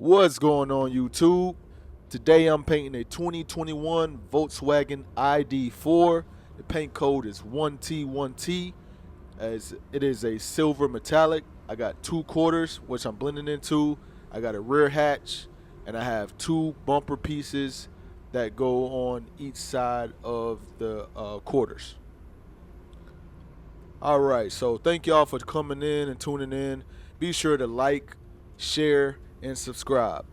What's going on, YouTube? Today I'm painting a 2021 Volkswagen ID.4. The paint code is 1T1T, as it is a silver metallic. I got 2/4, which I'm blending into. I got a rear hatch, and I have 2 bumper pieces that go on each side of the quarters. Alright, so thank y'all for coming in and tuning in. Be sure to like, share, and subscribe.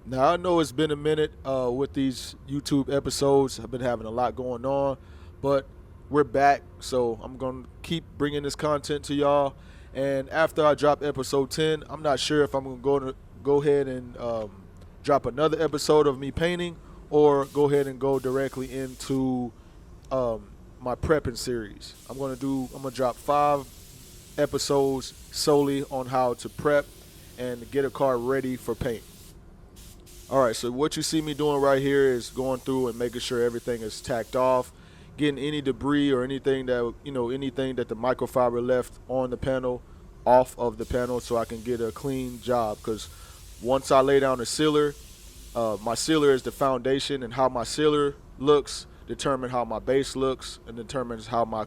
Now, I know it's been a minute with these YouTube episodes. I've been having a lot going on, but we're back, so I'm going to keep bringing this content to y'all. And after I drop episode 10, I'm not sure if I'm going to go ahead and drop another episode of me painting, or go ahead and go directly into my prepping series. I'm gonna drop 5 episodes solely on how to prep and get a car ready for paint. Alright, so what you see me doing right here is going through and making sure everything is tacked off, getting any debris or anything that the microfiber left on the panel off of the panel, so I can get a clean job. Because once I lay down the sealer, my sealer is the foundation, and how my sealer looks determine how my base looks, and determines how my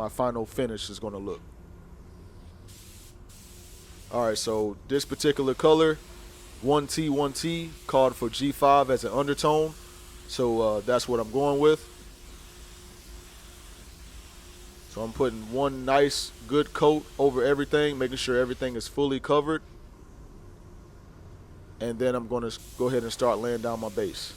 final finish is going to look. Alright, so this particular color, 1T1T, called for G5 as an undertone, so that's what I'm going with. So I'm putting one nice good coat over everything, making sure everything is fully covered, and then I'm going to go ahead and start laying down my base.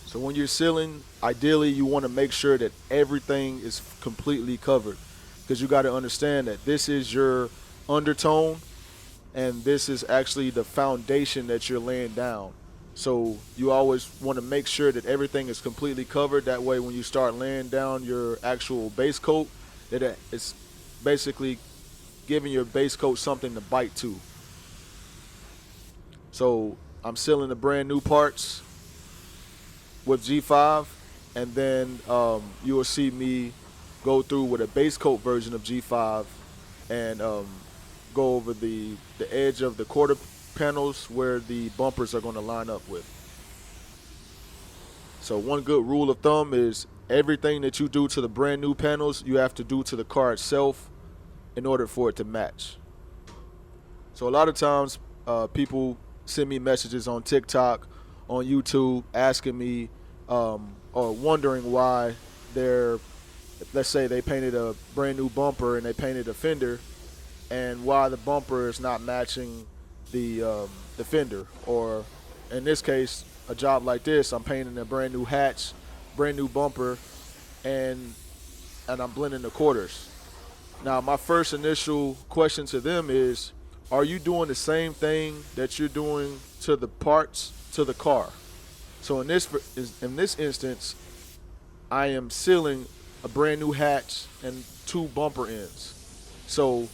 So when you're sealing, ideally you want to make sure that everything is completely covered, because you got to understand that this is your undertone, and this is actually the foundation that you're laying down. So you always want to make sure that everything is completely covered. That way when you start laying down your actual base coat, that it's basically giving your base coat something to bite to. So I'm sealing the brand new parts with G5, and then you will see me go through with a base coat version of G5 and go over the edge of the quarter panels where the bumpers are going to line up with. So one good rule of thumb is everything that you do to the brand new panels, you have to do to the car itself in order for it to match. So a lot of times people send me messages on TikTok, on YouTube, asking me or wondering why let's say they painted a brand new bumper and they painted a fender, and why the bumper is not matching the fender. Or in this case, a job like this, I'm painting a brand new hatch, brand new bumper, and I'm blending the quarters. Now, my first initial question to them is, are you doing the same thing that you're doing to the parts to the car? So in this instance, I am sealing a brand new hatch and 2 bumper ends. So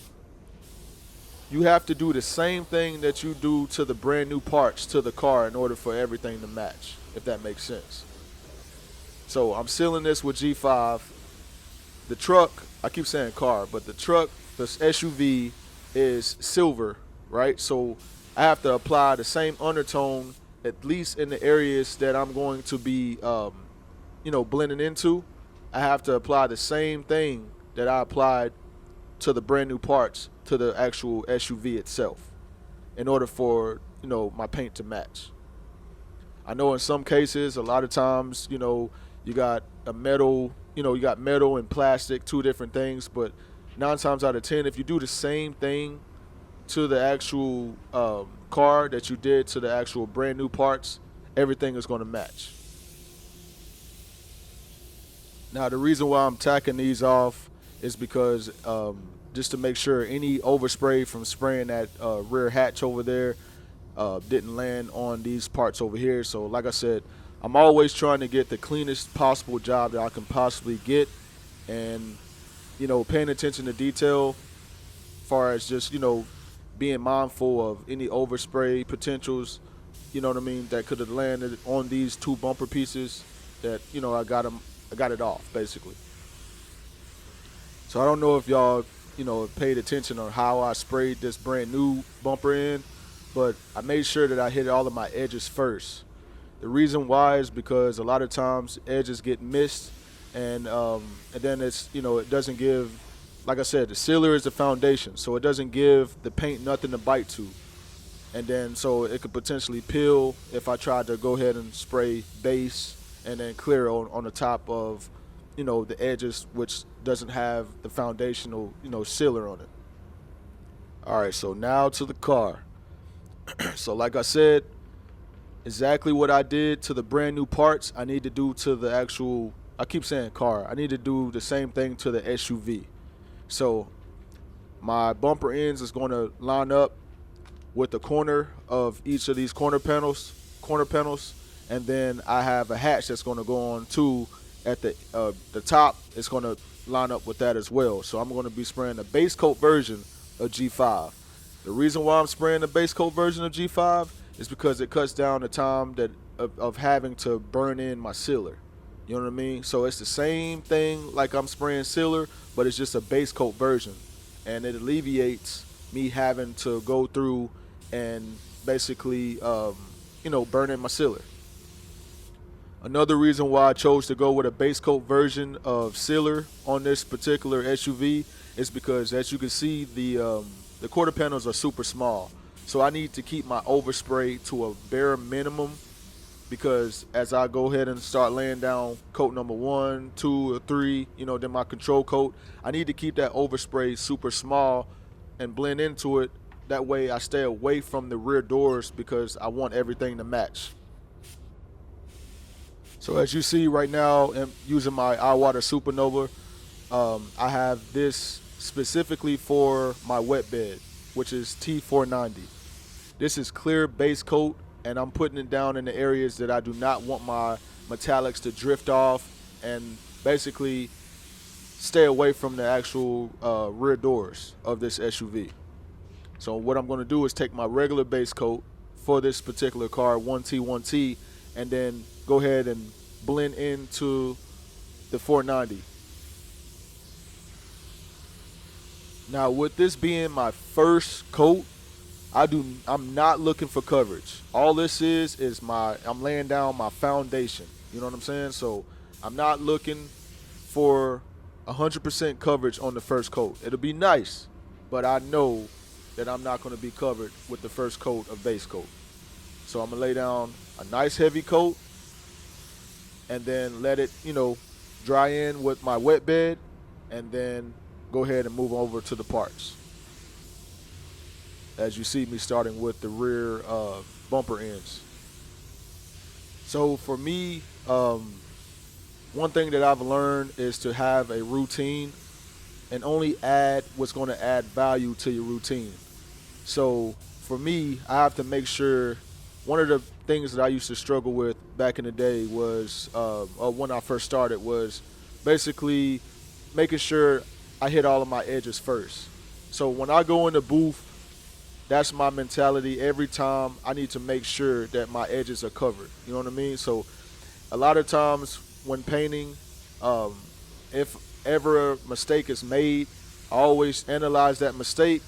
you have to do the same thing that you do to the brand new parts to the car in order for everything to match, if that makes sense. So I'm sealing this with G5. The truck, I keep saying car, but the truck, the SUV, is silver, right? So I have to apply the same undertone, at least in the areas that I'm going to be blending into. I have to apply the same thing that I applied to the brand new parts to the actual SUV itself in order for my paint to match. I know in some cases, a lot of times, you got a metal, you got metal and plastic, 2 different things, but 9 times out of 10, if you do the same thing to the actual car that you did to the actual brand new parts, everything is going to match. Now, the reason why I'm tacking these off is because just to make sure any overspray from spraying that rear hatch over there didn't land on these parts over here. So like I said, I'm always trying to get the cleanest possible job that I can possibly get, and paying attention to detail as far as just being mindful of any overspray potentials, that could have landed on these 2 bumper pieces that I got it off basically. So I don't know if y'all paid attention on how I sprayed this brand new bumper end, but I made sure that I hit all of my edges first. The reason why is because a lot of times edges get missed, and then it doesn't give, like I said, the sealer is the foundation, so it doesn't give the paint nothing to bite to, and then so it could potentially peel if I tried to go ahead and spray base and then clear on the top of the edges, which doesn't have the foundational sealer on it. All right, so now to the car. So like I said, exactly what I did to the brand new parts, I need to do to the actual, I keep saying car, I need to do the same thing to the SUV. So my bumper ends is going to line up with the corner of each of these corner panels, and then I have a hatch that's going to go on too at the top. It's going to line up with that as well. So I'm going to be spraying the base coat version of G5. The reason why I'm spraying the base coat version of G5 is because it cuts down the time of having to burn in my sealer. You know what I mean? So it's the same thing like I'm spraying sealer, but it's just a base coat version, and it alleviates me having to go through and basically burn in my sealer. Another reason why I chose to go with a base coat version of sealer on this particular SUV is because, as you can see, the quarter panels are super small. So I need to keep my overspray to a bare minimum, because as I go ahead and start laying down coat number 1, 2, or 3, then my control coat, I need to keep that overspray super small and blend into it. That way I stay away from the rear doors, because I want everything to match. So as you see right now, I'm using my iWater Supernova. I have this specifically for my wet bed, which is T490. This is clear base coat, and I'm putting it down in the areas that I do not want my metallics to drift off and basically stay away from the actual rear doors of this SUV. So what I'm going to do is take my regular base coat for this particular car, 1T1T, and then go ahead and blend into the 490. Now, with this being my first coat, I'm not looking for coverage. All this is I'm laying down my foundation. You know what I'm saying? So I'm not looking for 100% coverage on the first coat. It'll be nice, but I know that I'm not going to be covered with the first coat of base coat. So I'm going to lay down a nice heavy coat and then let it, dry in with my wet bed, and then go ahead and move over to the parts. As you see me starting with the rear bumper ends. So for me, one thing that I've learned is to have a routine and only add what's going to add value to your routine. So for me, I have to make sure, one of the things that I used to struggle with back in the day was, when I first started, was basically making sure I hit all of my edges first. So when I go in the booth, that's my mentality. Every time I need to make sure that my edges are covered. You know what I mean? So a lot of times when painting, if ever a mistake is made, I always analyze that mistake,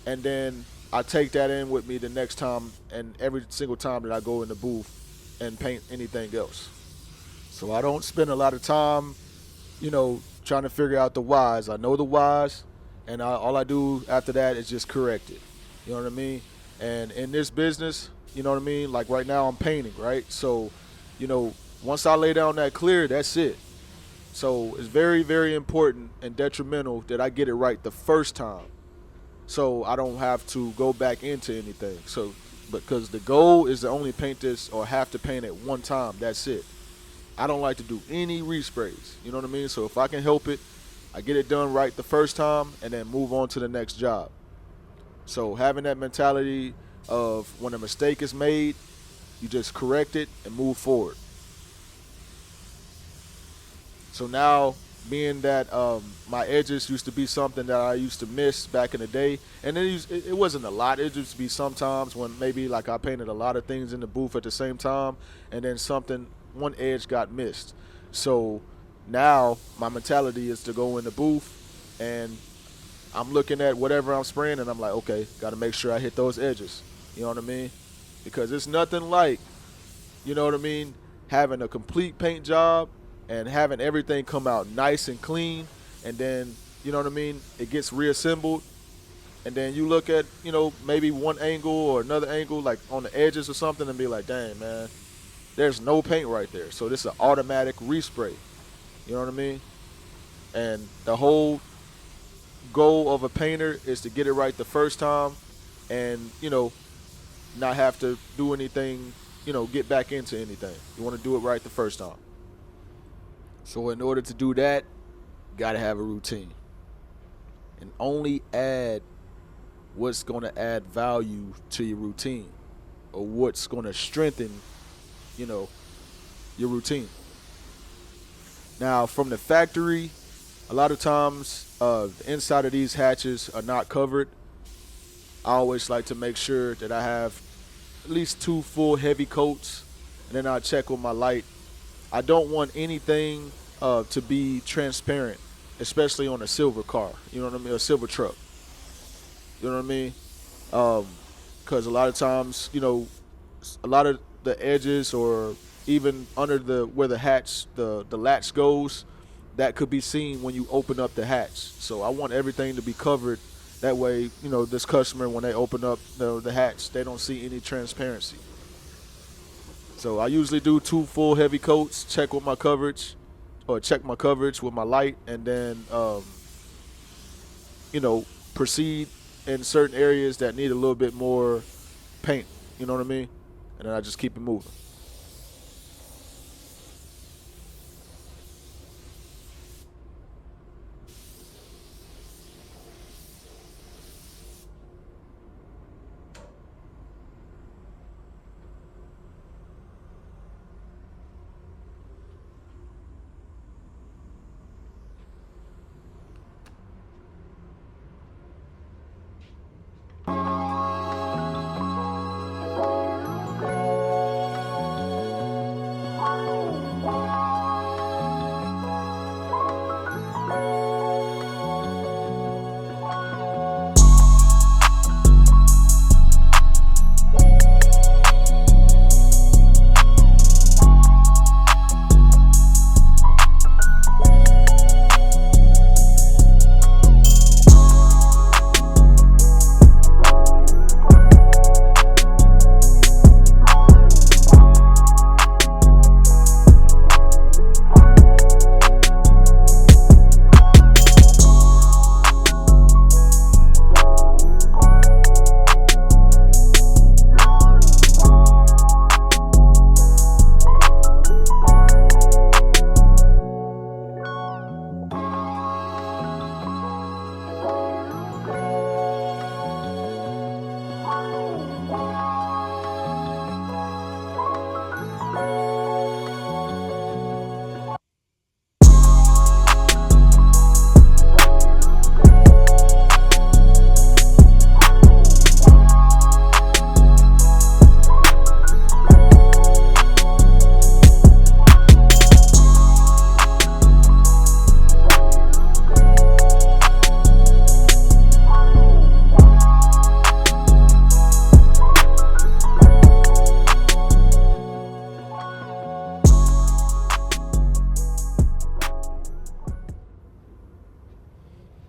and then I take that in with me the next time, and every single time that I go in the booth and paint anything else. So I don't spend a lot of time, trying to figure out the whys. I know the whys, and all I do after that is just correct it. You know what I mean? And in this business, you know what I mean? Like right now I'm painting, right? So, once I lay down that clear, that's it. So it's very, very important and detrimental that I get it right the first time, so I don't have to go back into anything. So, because the goal is to only paint this, or have to paint it one time, that's it. I don't like to do any resprays. You know what I mean? So if I can help it, I get it done right the first time and then move on to the next job. So having that mentality of when a mistake is made, you just correct it and move forward. So now, being that my edges used to be something that I used to miss back in the day, and it wasn't a lot. It used to be sometimes when maybe like I painted a lot of things in the booth at the same time, and then one edge got missed. So now my mentality is to go in the booth and I'm looking at whatever I'm spraying and I'm like, okay, got to make sure I hit those edges. You know what I mean? Because it's nothing like, you know what I mean, having a complete paint job and having everything come out nice and clean, and then, you know what I mean, it gets reassembled, and then you look at, you know, maybe one angle or another angle, like on the edges or something, and be like, dang, man, there's no paint right there. So this is an automatic respray. You know what I mean? And the whole goal of a painter is to get it right the first time and, you know, not have to do anything, you know, get back into anything. You want to do it right the first time. So in order to do that, got to have a routine. And only add what's going to add value to your routine, or what's going to strengthen, you know, your routine. Now, from the factory, a lot of times the inside of these hatches are not covered. I always like to make sure that I have at least 2 full heavy coats, and then I'll check with my light. I don't want anything to be transparent, especially on a silver car, you know what I mean, a silver truck. You know what I mean? Because a lot of times, you know, a lot of the edges or even under where the hatch, the latch goes, that could be seen when you open up the hatch. So I want everything to be covered. That way, you know, this customer, when they open up the hatch, they don't see any transparency. So I usually do 2 full heavy coats, check with my coverage, or check my coverage with my light, and then, you know, proceed in certain areas that need a little bit more paint. You know what I mean? And then I just keep it moving.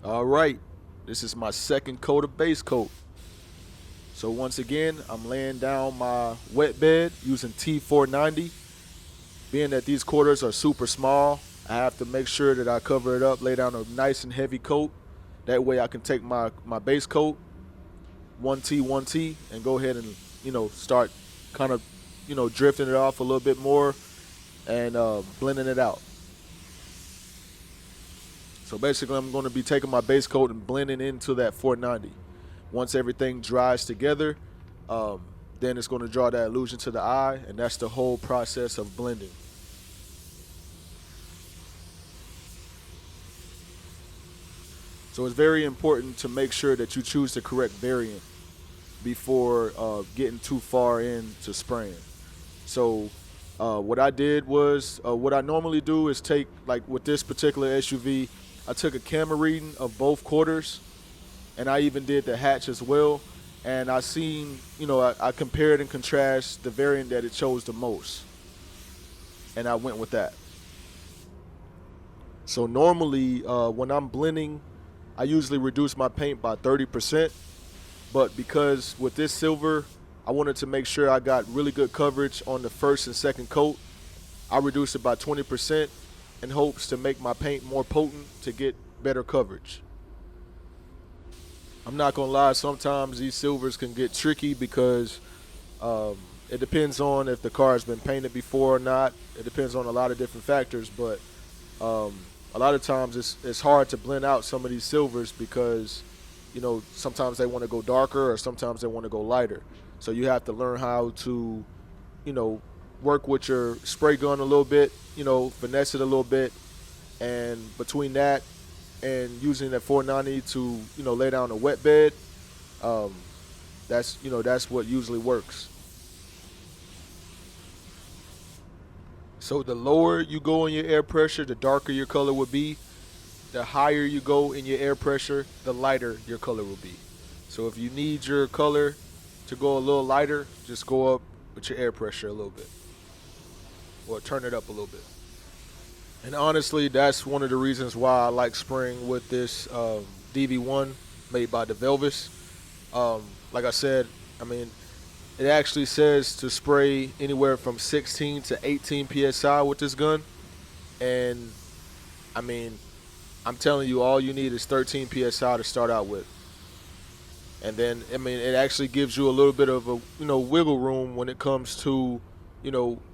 All right, this is my second coat of base coat. So once again, I'm laying down my wet bed using T490. Being that these quarters are super small, I have to make sure that I cover it up, lay down a nice and heavy coat. That way I can take my base coat, 1T, 1T, and go ahead and, you know, start kind of, you know, drifting it off a little bit more and blending it out. So basically I'm going to be taking my base coat and blending into that 490. Once everything dries together, then it's going to draw that illusion to the eye, and that's the whole process of blending. So it's very important to make sure that you choose the correct variant before getting too far into spraying. So what I did was, what I normally do is take, like with this particular SUV, I took a camera reading of both quarters, and I even did the hatch as well. And I seen, I compared and contrast the variant that it chose the most, and I went with that. So normally, when I'm blending, I usually reduce my paint by 30%. But because with this silver, I wanted to make sure I got really good coverage on the first and second coat, I reduced it by 20% in hopes to make my paint more potent to get better coverage. I'm not gonna lie, sometimes these silvers can get tricky because it depends on if the car has been painted before or not. It depends on a lot of different factors, but a lot of times it's hard to blend out some of these silvers because sometimes they want to go darker or sometimes they want to go lighter. So you have to learn how to work with your spray gun a little bit, finesse it a little bit, and between that and using that 490 to lay down a wet bed, that's what usually works. So the lower you go in your air pressure, the darker your color will be. The higher you go in your air pressure, the lighter your color will be. So if you need your color to go a little lighter, just go up with your air pressure a little bit, or turn it up a little bit. And honestly, that's one of the reasons why I like spraying with this Dv1 made by DeVILBISS. Like I said, it actually says to spray anywhere from 16 to 18 psi with this gun, and I'm telling you, all you need is 13 psi to start out with. And then, it actually gives you a little bit of a, wiggle room when it comes to,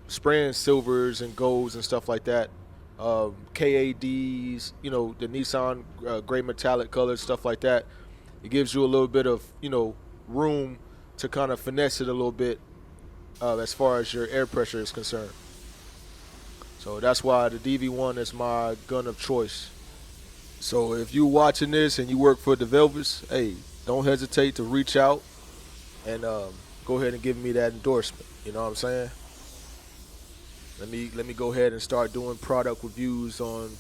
spraying silvers and golds and stuff like that. KADs, the Nissan gray metallic colors, stuff like that. It gives you a little bit of, room to kind of finesse it a little bit as far as your air pressure is concerned. So that's why the Dv1 is my gun of choice. So if you're watching this and you work for DeVilbiss, hey, don't hesitate to reach out and go ahead and give me that endorsement. You know what I'm saying? Let me go ahead and start doing product reviews on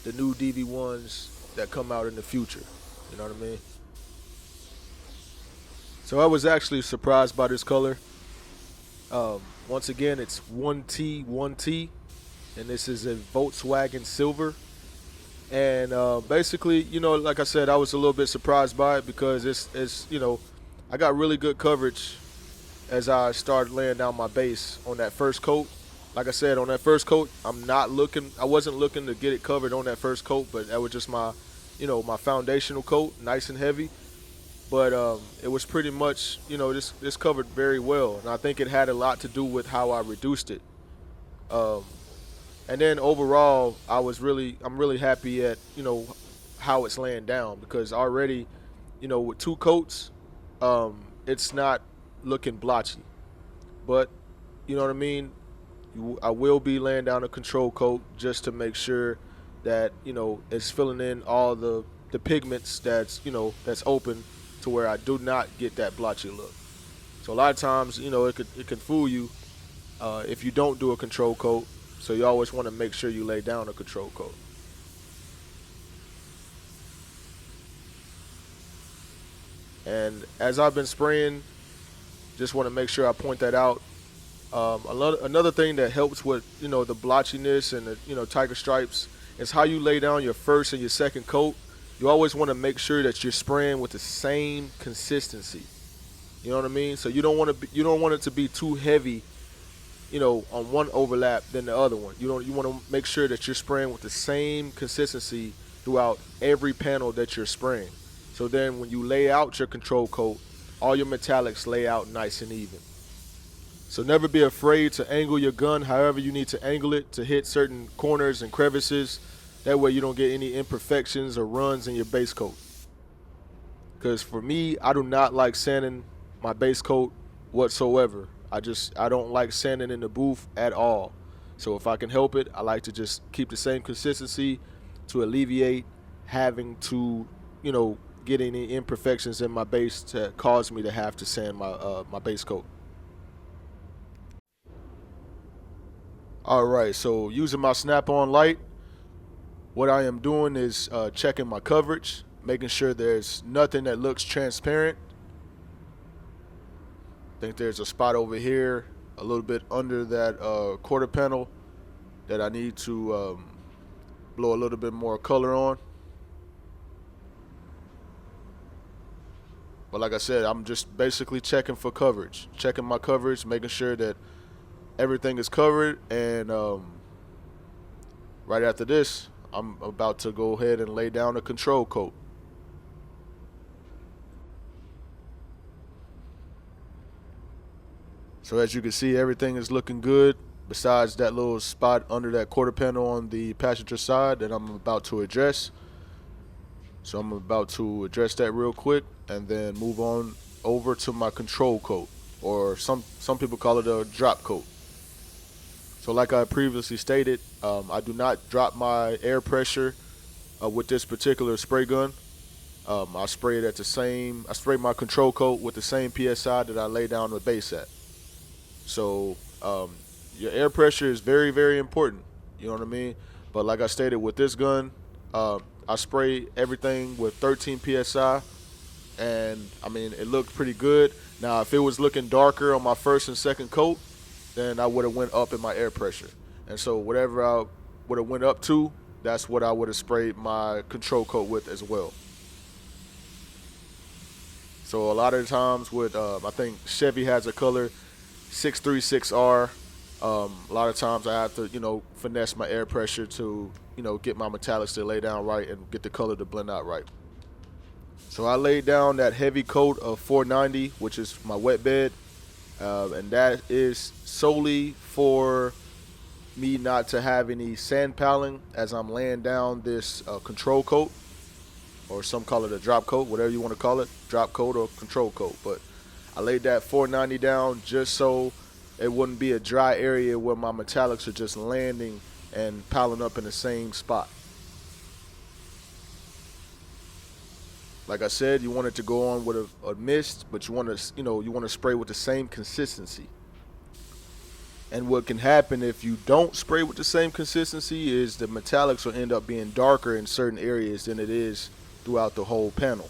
the new Dv1s that come out in the future. You know what I mean? So I was actually surprised by this color. Once again, it's 1T, and this is a Volkswagen silver. And basically, like I said, I was a little bit surprised by it because it's I got really good coverage as I started laying down my base on that first coat. Like I said, on that first coat, I wasn't looking to get it covered on that first coat, but that was just my, my foundational coat, nice and heavy. But it was pretty much, this covered very well, and I think it had a lot to do with how I reduced it. And then overall, I'm really happy at, how it's laying down because already, with two coats, it's not looking blotchy. But, you know what I mean? I will be laying down a control coat just to make sure that, it's filling in all the pigments that's open to where I do not get that blotchy look. So a lot of times, it can fool you if you don't do a control coat. So you always want to make sure you lay down a control coat. And as I've been spraying, just want to make sure I point that out. Another thing that helps with the blotchiness and the tiger stripes is how you lay down your first and your second coat. You always want to make sure that you're spraying with the same consistency. You know what I mean? So you don't want it to be too heavy, on one overlap than the other one. You want to make sure that you're spraying with the same consistency throughout every panel that you're spraying. So then when you lay out your control coat, all your metallics lay out nice and even. So never be afraid to angle your gun however you need to angle it to hit certain corners and crevices. That way you don't get any imperfections or runs in your base coat. Because for me, I do not like sanding my base coat whatsoever. I don't like sanding in the booth at all. So if I can help it, I like to just keep the same consistency to alleviate having to, get any imperfections in my base to cause me to have to sand my base coat. All right, so using my snap-on light, what I am doing is checking my coverage. making sure there's nothing that looks transparent. I think there's a spot over here, a little bit under that quarter panel, that I need to blow a little bit more color on. But like I said, I'm just basically checking for coverage, checking my coverage, making sure that everything is covered. And right after this, I'm about to go ahead and lay down a control coat. So as you can see, everything is looking good besides that little spot under that quarter panel on the passenger side that I'm about to address. So I'm about to address that real quick and then move on over to my control coat, or some people call it a drop coat. So like I previously stated, I do not drop my air pressure with this particular spray gun. I spray it at the same, I spray my control coat with the same PSI that I lay down the base at. So your air pressure is very, very important. You know what I mean? But like I stated, with this gun, I spray everything with 13 PSI, and I mean, it looked pretty good. Now, if it was looking darker on my first and second coat, then I would have went up in my air pressure. And so whatever I would have went up to, that's what I would have sprayed my control coat with as well. So a lot of the times with, I think Chevy has a color 636R. A lot of times I have to, finesse my air pressure to, get my metallics to lay down right and get the color to blend out right. So I laid down that heavy coat of 490, which is my wet bed, and that is solely for me not to have any sand piling as I'm laying down this control coat, or some call it a drop coat, whatever you want to call it, drop coat or control coat. But I laid that 490 down just so it wouldn't be a dry area where my metallics are just landing and piling up in the same spot. Like I said, you want it to go on with a mist, but you want to spray with the same consistency. And what can happen if you don't spray with the same consistency is the metallics will end up being darker in certain areas than it is throughout the whole panel.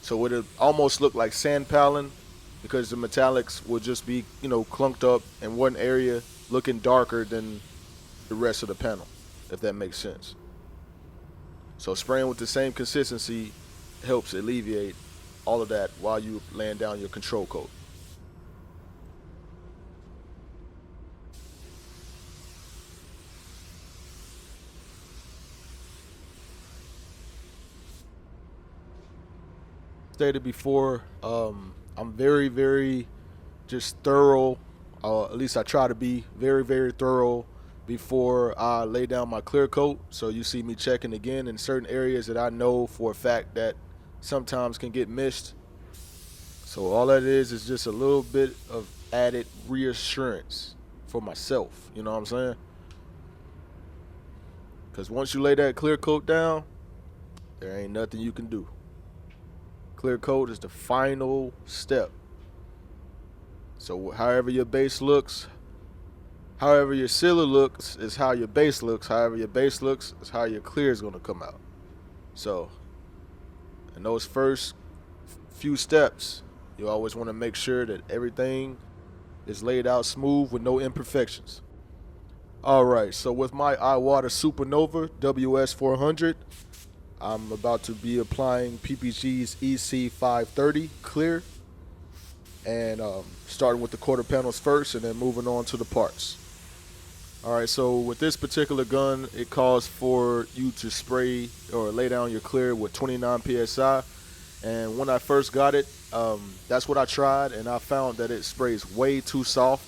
So it'll almost look like sand piling, because the metallics will just be, clunked up in one area, looking darker than the rest of the panel, if that makes sense. So spraying with the same consistency helps alleviate all of that while you're laying down your control coat. Stated before, I'm very, very just thorough. At least I try to be very, very thorough before I lay down my clear coat. So you see me checking again in certain areas that I know for a fact that sometimes can get missed. So all that is just a little bit of added reassurance for myself. You know what I'm saying? Because once you lay that clear coat down, there ain't nothing you can do. Clear coat is the final step. So however your base looks, however your sealer looks is how your base looks. However your base looks is how your clear is going to come out. So in those first few steps, you always want to make sure that everything is laid out smooth with no imperfections. Alright, so with my iWater Supernova WS400, I'm about to be applying PPG's EC530 clear, and starting with the quarter panels first and then moving on to the parts. Alright, so with this particular gun, it calls for you to spray or lay down your clear with 29 PSI. And when I first got it, that's what I tried, and I found that it sprays way too soft.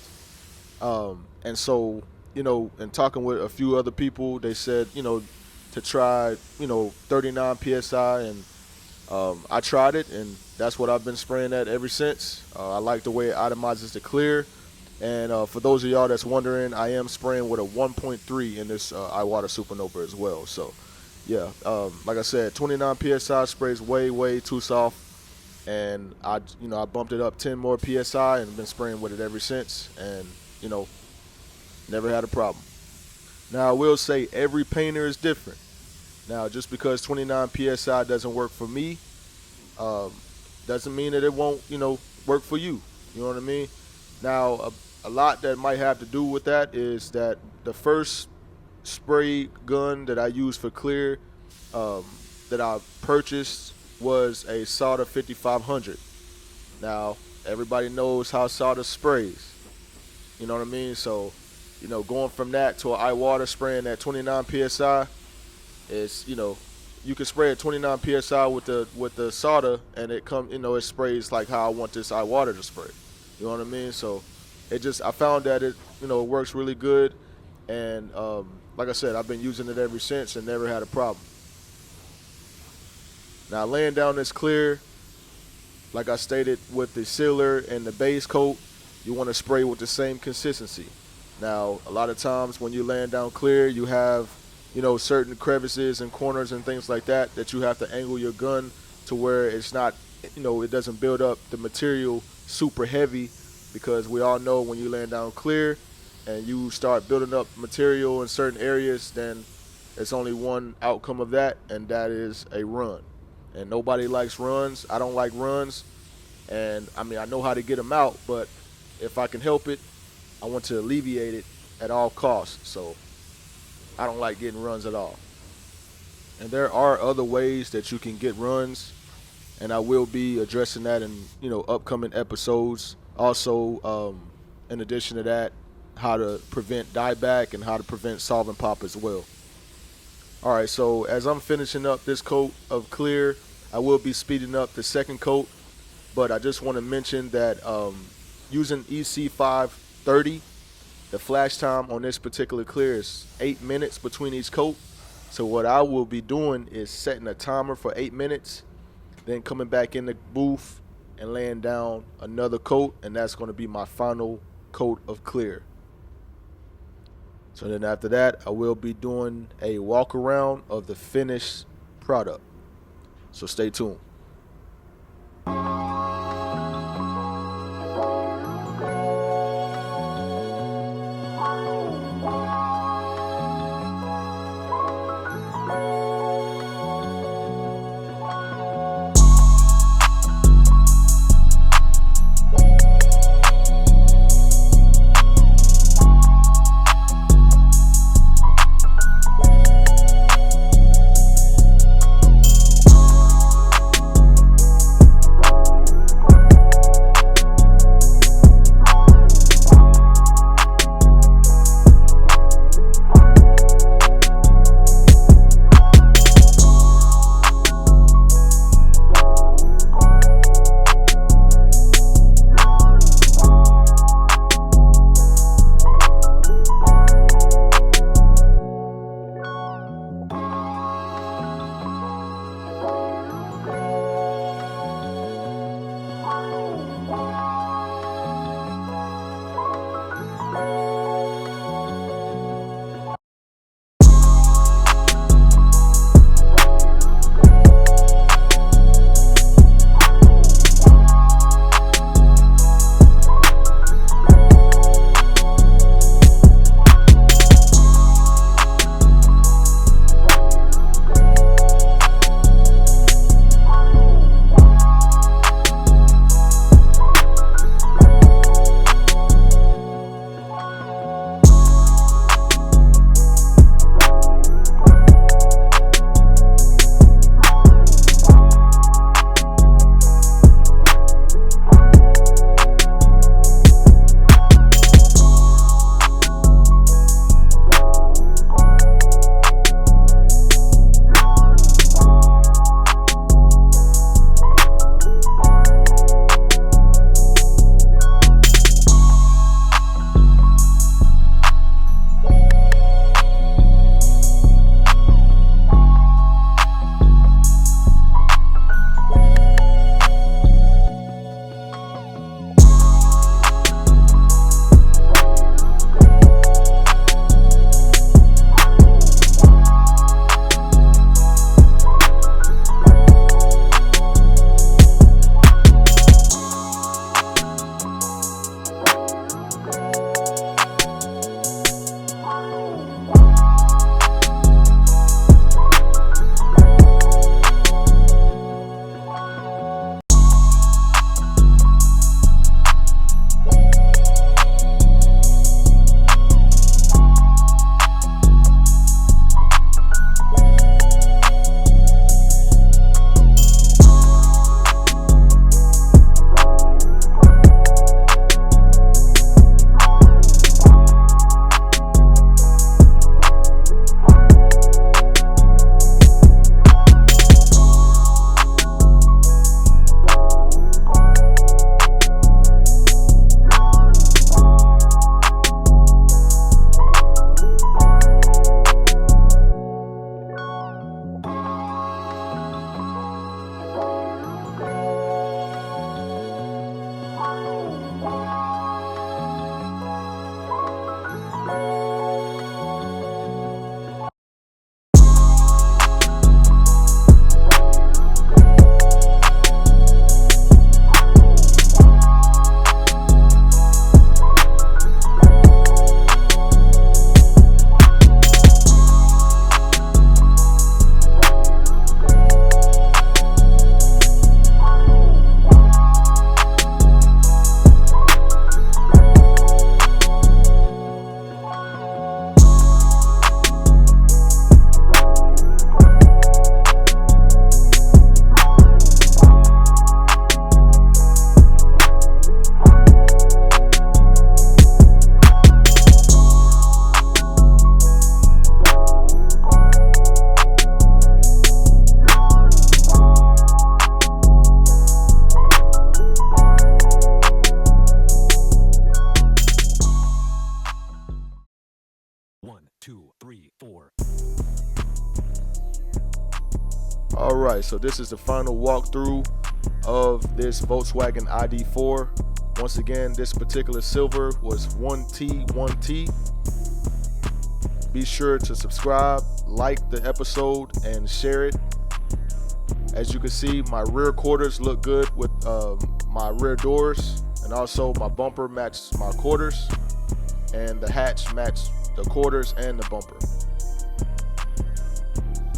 And so, in talking with a few other people, they said, to try, 39 PSI, and I tried it, and that's what I've been spraying at ever since. I like the way it itemizes the clear. And for those of y'all that's wondering, I am spraying with a 1.3 in this iWater Supernova as well. So, yeah, like I said, 29 PSI sprays way, way too soft. And I bumped it up 10 more PSI and been spraying with it ever since. And, never had a problem. Now, I will say every painter is different. Now, just because 29 psi doesn't work for me, doesn't mean that it won't, work for you. You know what I mean? Now, a lot that might have to do with that is that the first spray gun that I used for clear, that I purchased, was a solder 5500. Now, everybody knows how solder sprays. You know what I mean? So, going from that to an eye water spraying at 29 psi is, you can spray at 29 psi with the solder, and it sprays like how I want this eye water to spray. You know what I mean? So, I found that it works really good, and like I said, I've been using it ever since and never had a problem. Now, laying down this clear, like I stated, with the sealer and the base coat, you want to spray with the same consistency. Now, a lot of times when you're laying down clear, you have, certain crevices and corners and things like that you have to angle your gun to where it's not, it doesn't build up the material super heavy, because we all know when you're laying down clear and you start building up material in certain areas, then it's only one outcome of that, and that is a run. And nobody likes runs. I don't like runs. And, I know how to get them out, but if I can help it, I want to alleviate it at all costs. So I don't like getting runs at all. And there are other ways that you can get runs, and I will be addressing that in, upcoming episodes. Also, in addition to that, how to prevent dieback and how to prevent solvent pop as well. All right, so as I'm finishing up this coat of clear, I will be speeding up the second coat, but I just want to mention that using EC530, the flash time on this particular clear is 8 minutes between each coat. So what I will be doing is setting a timer for 8 minutes, then coming back in the booth and laying down another coat, and that's going to be my final coat of clear. So then after that, I will be doing a walk around of the finished product. So stay tuned. 1, 2, 3, 4. All right, so this is the final walkthrough of this Volkswagen ID.4. Once again, this particular silver was 1T, 1T. Be sure to subscribe, like the episode, and share it. As you can see, my rear quarters look good with my rear doors, and also my bumper matches my quarters, and the hatch matched the quarters and the bumper.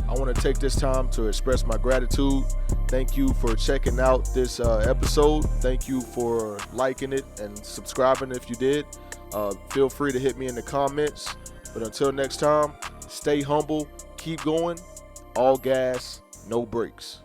I want to take this time to express my gratitude. Thank you for checking out this episode. Thank you for liking it and subscribing if you did. Feel free to hit me in the comments. But until next time, stay humble, keep going, all gas, no brakes.